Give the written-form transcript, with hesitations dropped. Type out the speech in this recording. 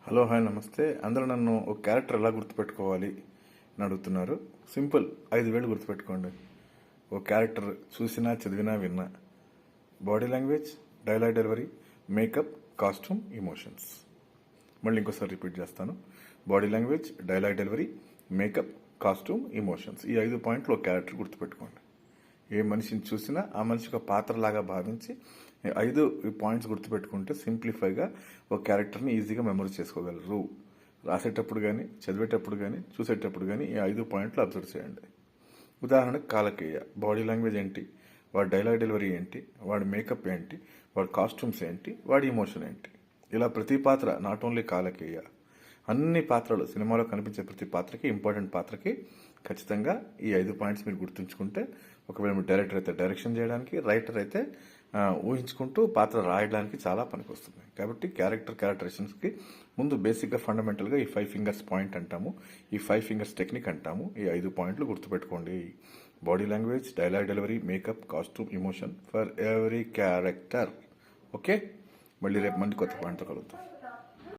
Hello hi నమస్తే. అందరూ నన్ను ఒక క్యారెక్టర్ ఎలా గుర్తుపెట్టుకోవాలి అని అడుగుతున్నారు. సింపుల్, 5 వేలు గుర్తుపెట్టుకోండి. ఒక క్యారెక్టర్ చూసినా చదివినా విన్నా. Body language, dialogue delivery, makeup, costume, emotions. మళ్ళీ ఇంకోసారి రిపీట్ చేస్తాను. Body language, dialogue delivery, makeup, costume, emotions. ఈ 5 పాయింట్లు ఒక క్యారెక్టర్ గుర్తుపెట్టుకోండి. ఏ మనిషిని చూసినా ఆ మనిషికి ఒక పాత్రలాగా భావించి 5 పాయింట్స్ గుర్తుపెట్టుకుంటే సింప్లిఫైగా ఒక క్యారెక్టర్ని ఈజీగా మెమరీ చేసుకోగలరు. రాసేటప్పుడు కానీ, చదివేటప్పుడు కానీ, చూసేటప్పుడు కానీ ఈ 5 పాయింట్లు అబ్జర్వ్ చేయండి. ఉదాహరణకు కాలకేయ. బాడీ లాంగ్వేజ్ ఏంటి, వాడి డైలాగ్ డెలివరీ ఏంటి, వాడి మేకప్ ఏంటి, వాడి కాస్ట్యూమ్స్ ఏంటి, వాడి ఇమోషన్ ఏంటి. ఇలా ప్రతి పాత్ర, నాట్ ఓన్లీ కాలకేయ, అన్ని పాత్రలు, సినిమాలో కనిపించే ప్రతి పాత్రకి, ఇంపార్టెంట్ పాత్రకి ఖచ్చితంగా ఈ 5 పాయింట్స్ మీరు గుర్తుంచుకుంటే, ఒకవేళ మీరు డైరెక్టర్ అయితే డైరెక్షన్ చేయడానికి, రైటర్ అయితే ఊహించుకుంటూ పాత్ర రాయడానికి చాలా పనికొస్తుంది. కాబట్టి క్యారెక్టరేషన్స్కి ముందు బేసిక్గా ఫండమెంటల్గా ఈ 5 ఫింగర్స్ పాయింట్ అంటాము, ఈ 5 ఫింగర్స్ టెక్నిక్ అంటాము. ఈ 5 పాయింట్లు గుర్తుపెట్టుకోండి. Body language, dialogue delivery, makeup, costume, emotion for every character. Okay, మళ్ళీ రేపు మంది కొత్త పాయింట్తో కలుగుతాం.